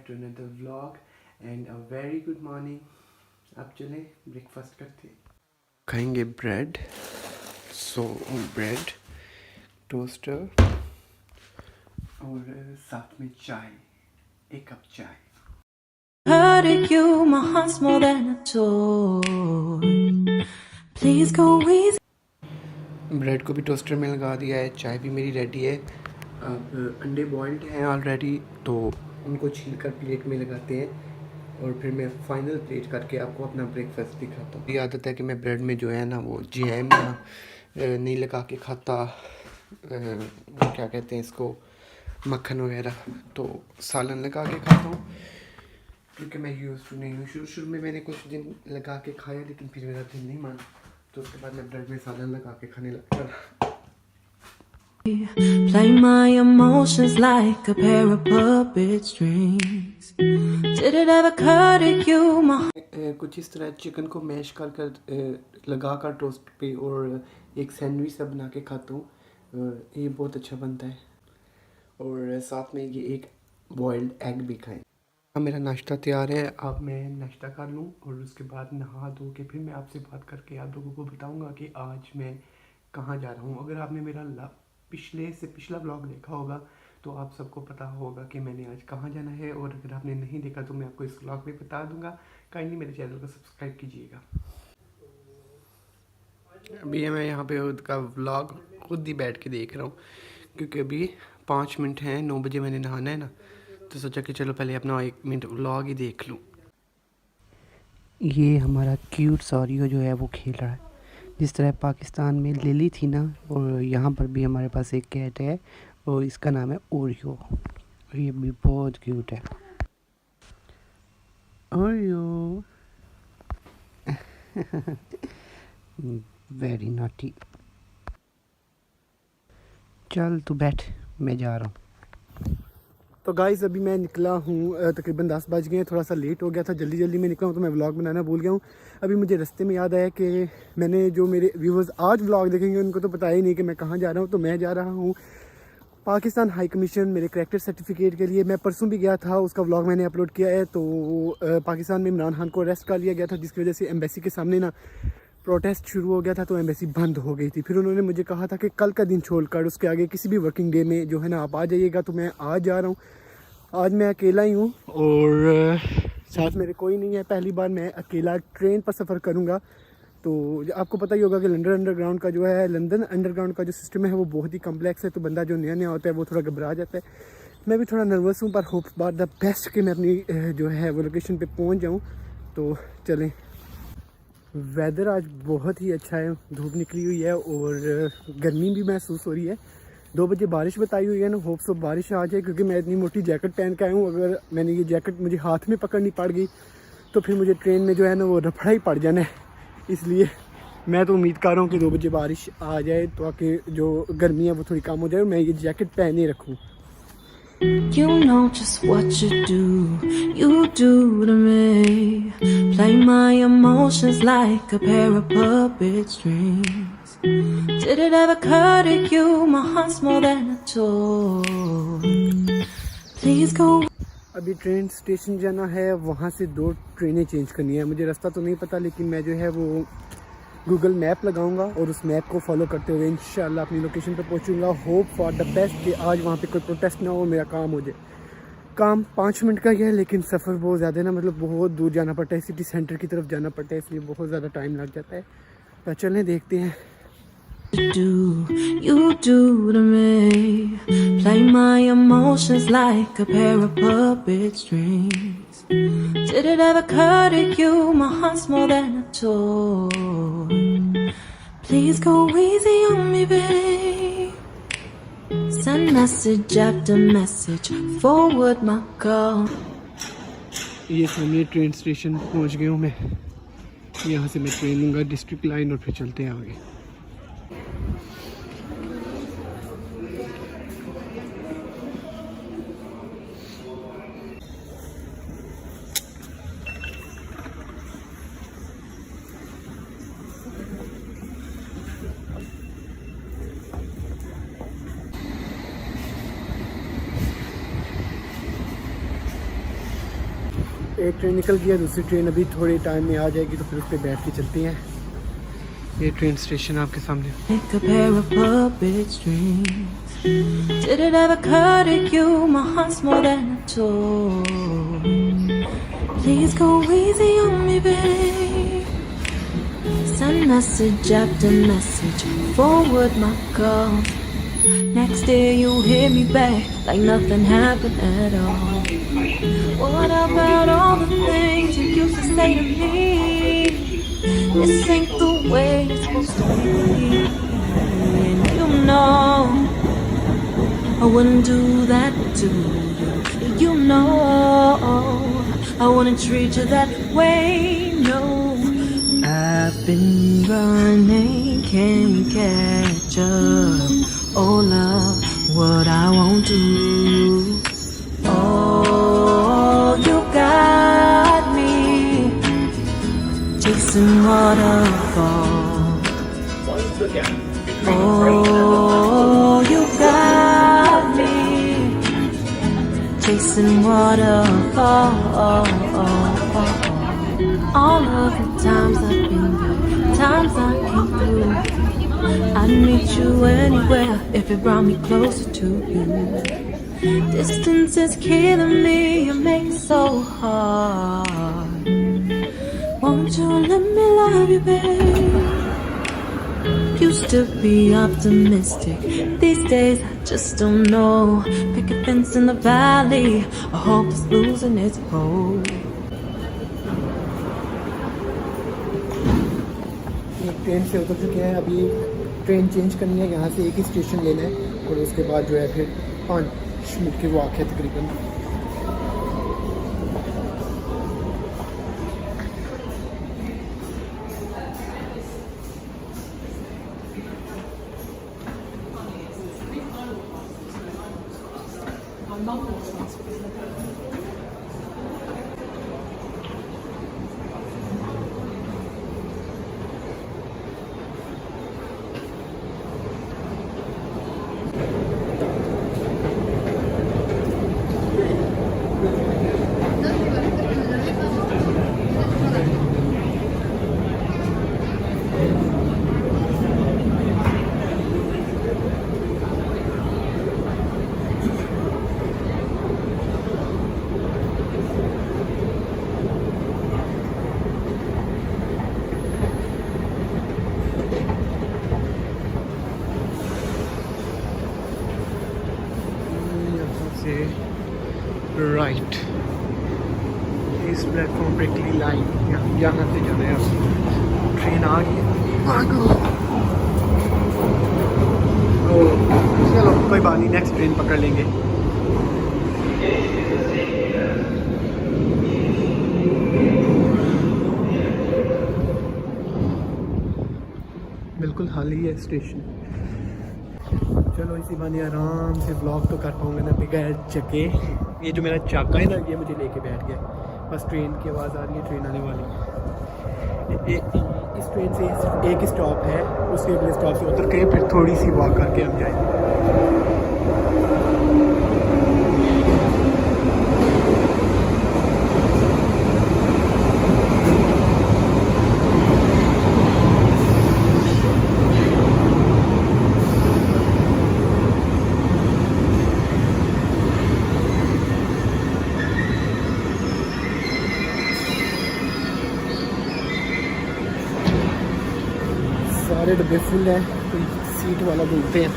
to another vlog and a very good morning. अब चले breakfast करते हैं, खाएंगे ब्रेड। सो ब्रेड, टोस्टर और साथ में चाय, एक कप चाय। Hurting you, my heart's more than a toy. Please go easy. Bread को भी टोस्टर में लगा दिया है, चाय भी मेरी रेडी है। अब अंडे बॉइल्ड हैं ऑलरेडी, तो उनको छील कर प्लेट में लगाते हैं और फिर मैं फाइनल प्लेट करके आपको अपना ब्रेकफास्ट दिखाता हूँ। ये आदत है कि मैं ब्रेड में जो है ना वो जैम नहीं लगा के खाता, क्या कहते हैं इसको, मक्खन वगैरह, तो सालन लगा के खाता हूँ क्योंकि मैं यूज़ टू नहीं हूँ। शुरू में मैंने कुछ दिन लगा के खाया, लेकिन फिर मेरा दिल नहीं माना, तो उसके बाद मैं ब्रेड में सालन लगा के खाने लगा। Play my emotions like a pair of puppet strings. Did it ever occur to you, my कुछ इस तरह चिकन को मैश कर लगा कर टोस्ट पे और एक सैंडविच सा बना के खाता हूँ। ये बहुत अच्छा बनता है और साथ में ये एक बॉइल्ड एग भी खाएं। अब मेरा नाश्ता तैयार है, अब मैं नाश्ता कर लूँ और उसके बाद नहा धो के फिर मैं आपसे बात करके आप लोगों को बताऊँगा कि आज मैं कहाँ जा रहा हूँ। अगर आपने मेरा पिछला ब्लॉग देखा होगा तो आप सबको पता होगा कि मैंने आज कहाँ जाना है, और अगर आपने नहीं देखा तो मैं आपको इस ब्लॉग में बता दूंगा। काइंडली मेरे चैनल को सब्सक्राइब कीजिएगा। अभी मैं यहाँ पे खुद का व्लॉग खुद ही बैठ के देख रहा हूँ क्योंकि अभी 5 मिनट हैं, 9 बजे मैंने नहाना है ना, तो सोचा कि चलो पहले अपना 1 मिनट व्लॉग ही देख लूँ। ये हमारा क्यूट सॉरियो जो है वो खेल रहा है, जिस तरह पाकिस्तान में लिली थी ना, और यहाँ पर भी हमारे पास एक कैट है और इसका नाम है ओरियो, और ये भी बहुत क्यूट है। Oreo very naughty. चल तू बैठ, मैं जा रहा हूँ। तो गाइस अभी मैं निकला हूँ, तकरीबन 10 बज गए हैं, थोड़ा सा लेट हो गया था, जल्दी में निकला हूँ तो मैं व्लॉग बनाना भूल गया हूँ। अभी मुझे रास्ते में याद आया कि मैंने, जो मेरे व्यूवर्स आज व्लॉग देखेंगे उनको तो पता ही नहीं कि मैं कहाँ जा रहा हूँ। तो मैं जा रहा हूँ पाकिस्तान हाई कमीशन मेरे करैक्टर सर्टिफिकेट के लिए। मैं परसों भी गया था, उसका व्लॉग मैंने अपलोड किया है। तो पाकिस्तान में इमरान खान को अरेस्ट कर लिया गया था, जिसकी वजह से एम्बेसी के सामने ना प्रोटेस्ट शुरू हो गया था, तो एम्बेसी बंद हो गई थी। फिर उन्होंने मुझे कहा था कि कल का दिन छोड़कर उसके आगे किसी भी वर्किंग डे में जो है ना आप आ जाइएगा। तो मैं आज जा रहा हूँ। आज मैं अकेला ही हूँ और साथ मेरे कोई नहीं है। पहली बार मैं अकेला ट्रेन पर सफ़र करूँगा। तो आपको पता ही होगा कि लंदन अंडरग्राउंड का जो सिस्टम है वो बहुत ही कम्प्लेक्स है, तो बंदा जो नया होता है वो थोड़ा घबरा जाता है। मैं भी थोड़ा नर्वस हूँ, पर होप बार द बेस्ट कि मैं अपनी जो है वो लोकेशन पे पहुँच जाऊँ। तो चलें। वेदर आज बहुत ही अच्छा है, धूप निकली हुई है और गर्मी भी महसूस हो रही है। 2 बजे बारिश बताई हुई है ना, होप्स ऑफ बारिश आ जाए, क्योंकि मैं इतनी मोटी जैकेट पहन के आया हूँ। अगर मैंने ये जैकेट मुझे हाथ में पकड़नी पड़ गई तो फिर मुझे ट्रेन में जो है ना वो रफड़ा ही पड़ जाना है। इसलिए मैं तो उम्मीद कर रहा हूँ कि 2 बजे बारिश आ जाए ताकि जो गर्मी है वो थोड़ी कम हो जाए और मैं ये जैकेट पहने रखूँ। You know just what you do to me. Play my emotions like a pair of puppet strings. Did it ever occur to you, my heart's more than a toy. Please go. अभी train station जाना है, वहाँ से 2 ट्रेनें change करनी है। मुझे रास्ता तो नहीं पता, लेकिन मैं जो है वो गूगल मैप लगाऊंगा और उस मैप को फॉलो करते हुए इंशाल्लाह अपनी लोकेशन पे पहुंचूंगा। होप फॉर द बेस्ट कि आज वहाँ पे कोई प्रोटेस्ट ना हो, मेरा काम हो जाए। काम 5 मिनट का ही है, लेकिन सफ़र बहुत ज़्यादा है ना, मतलब बहुत दूर जाना पड़ता है, सिटी सेंटर की तरफ जाना पड़ता है, इसलिए बहुत ज़्यादा टाइम लग जाता है। तो चलें देखते हैं। You do to me. Play my emotions like a pair of puppet strings. Did it ever occur to you, my heart's more than a toy. Please go easy on me, babe. Send message after message, forward my call. ये सामने train station पहुंच गया हूँ मैं। यहाँ से मैं train लूँगा डिस्ट्रिक्ट लाइन और फिर चलते हैं आगे। एक ट्रेन निकल गई है, दूसरी ट्रेन अभी थोड़े टाइम में आ जाएगी, तो फिर उस पर बैठ के चलते हैं। ये ट्रेन स्टेशन आपके सामने। Like a pair of puppet strings. Did it ever occur to you my heart's more than a toy? Please go easy on me, babe. Send message after message, forward my call. Next day you hit me back like nothing happened at all. What about all the things you used to say to me? This ain't the way it's supposed to be. And you know I wouldn't do that to you. You know I wouldn't treat you that way, no. I've been running, can't catch up. Oh love, what I won't do. Oh, you got me chasing waterfalls. Oh, you got me chasing waterfalls. All of the times I've been there, times I came through. I'd meet you anywhere if it brought me closer to you. Distance is killing me, you make it so hard. Won't you let me love you, babe? Used to be optimistic, these days I just don't know. Pick a fence in the valley, I hope it's losing its hold. Train से उतर चुके हैं, अभी train change करनी है, यहाँ से एक ही स्टेशन लेना है और उसके बाद जो है फिर 5 मिनट की वॉक है तकरीबन। राइट, इस प्लेटफॉर्म पे अगली लाइन यहाँ से जाना है। ट्रेन आ गई है, चलो कोई बात नहीं, नेक्स्ट ट्रेन पकड़ लेंगे। बिल्कुल खाली है स्टेशन। चलो इसी बहाने आराम से ब्लॉग तो कर पाऊँगा ना बगैर चके। ये जो मेरा चाका है ना, ये मुझे लेके बैठ गया। बस ट्रेन की आवाज़ आ रही है, ट्रेन आने वाली है। इस ट्रेन से एक ही स्टॉप है, उसके अगले स्टॉप से उतर के फिर थोड़ी सी वॉक करके हम जाएंगे। सारे डब्बे फुल हैं, कोई सीट वाला ढूंढते हैं।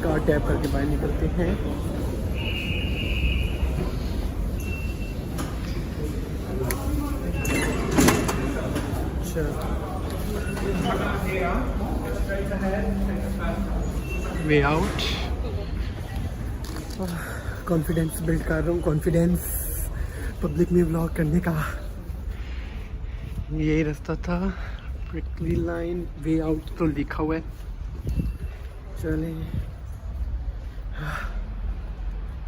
कार टैप करके बाहर निकलते हैं। Way out. कॉन्फिडेंस बिल्ड कर रहा हूँ, कॉन्फिडेंस पब्लिक में व्लॉग करने का। यही रास्ता था, प्रिकली लाइन, वे आउट तो लिखा हुआ है। चलें,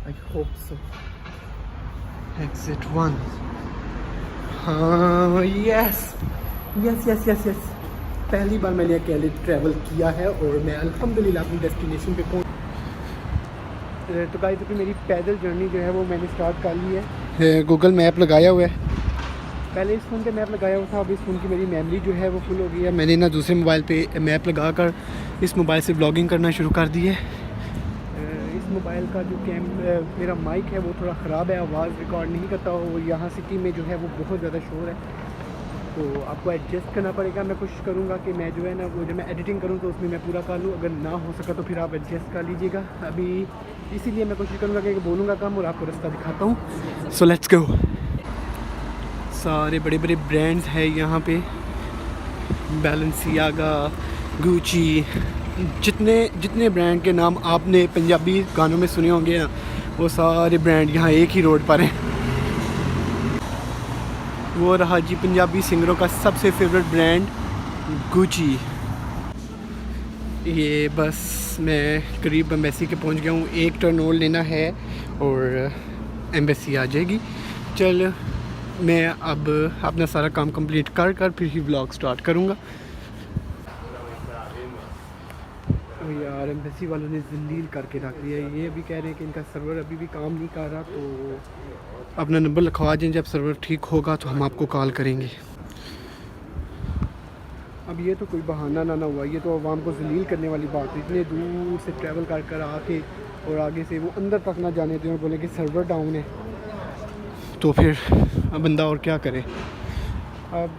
आई होप सो। एग्जिट 1। हाँ, yes yes yes yes yes, पहली बार मैंने अकेले ट्रैवल किया है और मैं अल्हम्दुलिल्लाह अपनी डेस्टिनेशन पे पहुंच। तो गाइस अभी मेरी पैदल जर्नी जो है वो मैंने स्टार्ट कर ली है। गूगल मैप लगाया हुआ है, पहले इस फ़ोन पे मैप लगाया हुआ था, अब इस फ़ोन की मेरी मेमोरी जो है वो फुल हो गई है। मैंने ना दूसरे मोबाइल पे मैप लगा कर इस मोबाइल से ब्लॉगिंग करना शुरू कर दी है। इस मोबाइल का जो मेरा माइक है वो थोड़ा ख़राब है, आवाज़ रिकॉर्ड नहीं करता। और यहाँ सिटी में जो है वो बहुत ज़्यादा शोर है, तो आपको एडजस्ट करना पड़ेगा। मैं कोशिश करूँगा कि मैं जो है ना वो जब मैं एडिटिंग करूँ तो उसमें मैं पूरा कर लूँ, अगर ना हो सका तो फिर आप एडजस्ट कर लीजिएगा। अभी इसीलिए मैं कोशिश करूँगा कि बोलूँगा कम और आपको रास्ता दिखाता हूँ। So let's go. सारे बड़े बड़े ब्रांड्स हैं यहाँ पे, बैलेंसियागा, गुची, जितने ब्रांड के नाम आपने पंजाबी गानों में सुने होंगे ना, वो सारे ब्रांड यहाँ एक ही रोड पर हैं। वो रहा जी पंजाबी सिंगरों का सबसे फेवरेट ब्रांड गुची। ये बस मैं करीब एम्बेसी के पहुंच गया हूँ, एक टर्न और लेना है और एम्बेसी आ जाएगी। चल मैं अब अपना सारा काम कंप्लीट कर फिर ही व्लॉग स्टार्ट करूँगा। यार एम्बेसी वालों ने जलील करके रख दिया है। ये अभी कह रहे हैं कि इनका सर्वर अभी भी काम नहीं कर रहा, तो अपना नंबर लिखवा दें, जब सर्वर ठीक होगा तो हम आपको कॉल करेंगे। अब ये तो कोई बहाना ना हुआ, ये तो आवाम को जलील करने वाली बात है। इतने दूर से ट्रैवल कर आके और आगे से वो अंदर तक ना जाने दें और बोले कि सर्वर डाउन है, तो फिर बंदा और क्या करे। अब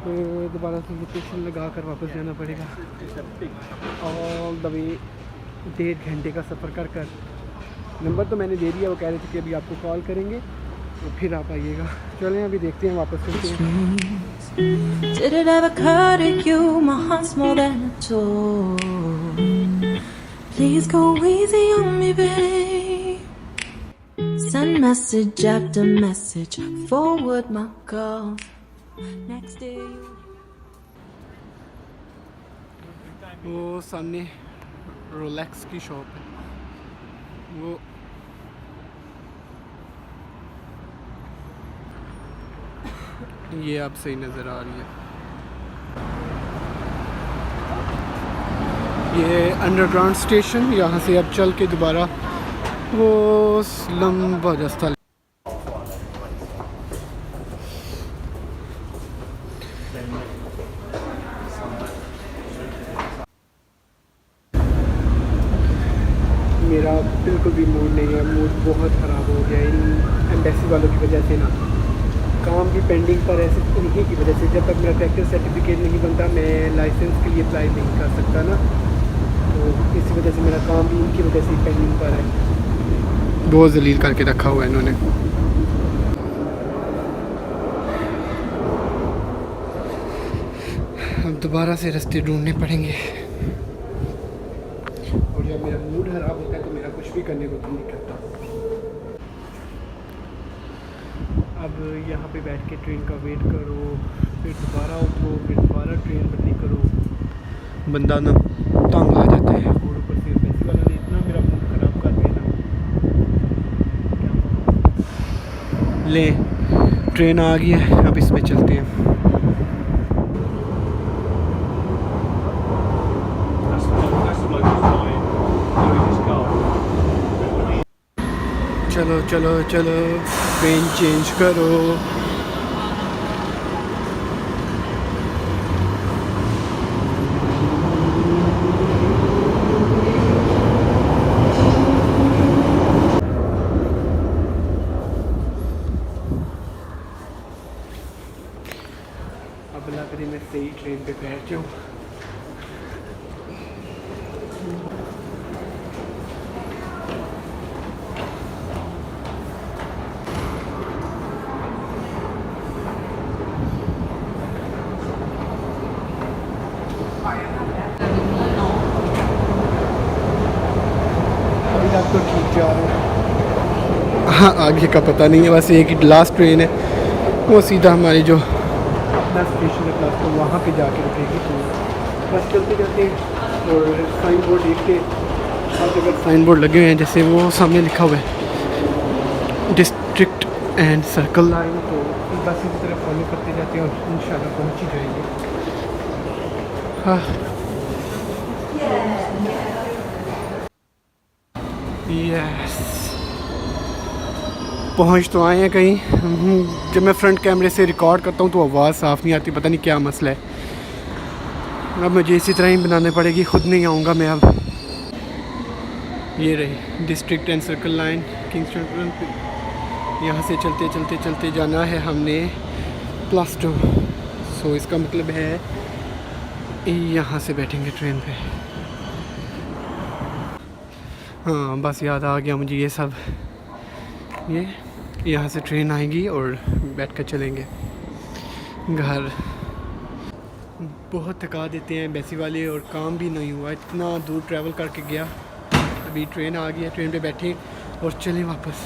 दोबारा से लोकेशन लगा कर वापस जाना पड़ेगा, ऑल द वे 1.5 घंटे का सफ़र कर। नंबर तो मैंने दे दिया, वो कह रहे थे कि अभी आपको कॉल करेंगे तो फिर आप आइएगा। चलें अभी देखते हैं, वापस चलते हैं। Did it ever occur to you my heart's more than a toy? Please go easy on me, babe. Send message after message, forward my calls. Next day वो सामने रोलेक्स की शॉप है, वो ये आप सही नज़र आ रही है। ये अंडरग्राउंड स्टेशन, यहाँ से अब चल के दोबारा वो लंबा रास्ता। मेरा बिल्कुल भी मूड नहीं है, मूड बहुत ख़राब हो गया इन एम्बेसी वालों की वजह से ना। काम भी पेंडिंग पर है सिर्फ इन्हीं की वजह से। जब तक मेरा ट्रैक्टर सर्टिफिकेट नहीं बनता मैं लाइसेंस के लिए अप्लाई नहीं कर सकता ना, तो इसी वजह से मेरा काम भी इनकी वजह से पेंडिंग पर है। बहुत जलील करके रखा हुआ है इन्होंने। अब दोबारा से रास्ते ढूंढने पड़ेंगे, और जब मेरा मूड ख़राब होता है तो मेरा कुछ भी करने को दिल नहीं करता। अब यहाँ पे बैठ के ट्रेन का वेट करो, फिर दोबारा उठो, फिर दोबारा ट्रेन बदली करो, बंदा ना तंग आ जाता है। और ऊपर से एम्बेसी वालों ने इतना मेरा मूड ख़राब कर दिया ना। ले ट्रेन आ गई है, अब इसमें चलते हैं। चलो चलो चलो, ट्रेन चेंज करो। अब लग रही मैं सही ट्रेन पे बैठ जाऊँ। कहाँ आगे का पता नहीं है, बस एक ही लास्ट ट्रेन है, वो सीधा हमारी जो 10 स्टेशन है प्लस तो वहाँ पे जाके रुकेगी। तो बस चलते जाते हैं और साइन बोर्ड देखते हैं। और अगर साइन बोर्ड लगे हुए हैं जैसे वो सामने लिखा हुआ है डिस्ट्रिक्ट एंड सर्कल लाइन, तो बस इसी तरह फॉलो करते जाते हैं और इंशाल्लाह पहुँच ही जाएंगे। हाँ यस, पहुँच तो आए हैं कहीं। जब मैं फ्रंट कैमरे से रिकॉर्ड करता हूँ तो आवाज़ साफ़ नहीं आती, पता नहीं क्या मसला है। अब मुझे इसी तरह ही बनानी पड़ेगी, ख़ुद नहीं आऊँगा मैं अब। ये रही district and circle line Kingston, यहाँ से चलते चलते चलते जाना है हमने प्लास्टो। सो इसका मतलब है यहाँ से बैठेंगे ट्रेन पे। हाँ बस याद आ गया मुझे ये सब, ये यहाँ से ट्रेन आएगी और बैठ कर चलेंगे घर। बहुत थका देते हैं बैसी वाले और काम भी नहीं हुआ, इतना दूर ट्रैवल करके गया। अभी ट्रेन आ गई है, ट्रेन पे बैठे और चलें वापस।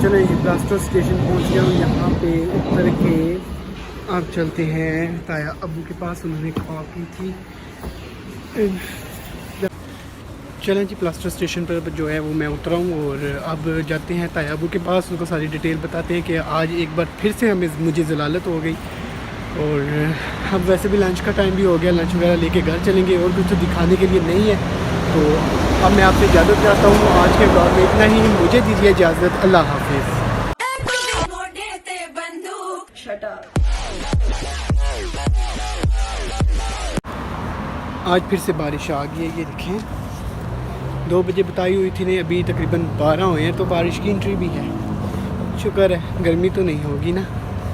चलो ये प्लास्टो स्टेशन पहुंच गया हूँ। यहाँ पे उतर के अब चलते हैं ताया अबू के पास, उन्होंने कॉल की थी। चलें जी, प्लास्टो स्टेशन पर जो है वो मैं उतरा हूँ और अब जाते हैं ताया अबू के पास, उनको सारी डिटेल बताते हैं कि आज एक बार फिर से मुझे ज़लालत हो गई। और अब वैसे भी लंच का टाइम भी हो गया, लंच वगैरह लेके घर चलेंगे और कुछ तो दिखाने के लिए नहीं है। तो अब मैं आपसे इजाज़त चाहता हूँ, आज के ब्लॉग में इतना ही, मुझे दीजिए इजाज़त, अल्लाह हाफिज़। आज फिर से बारिश आ गई है, ये देखें 2 बजे बताई हुई थी, नहीं अभी तकरीबन 12 हुए हैं, तो बारिश की एंट्री भी है। शुक्र है गर्मी तो नहीं होगी ना।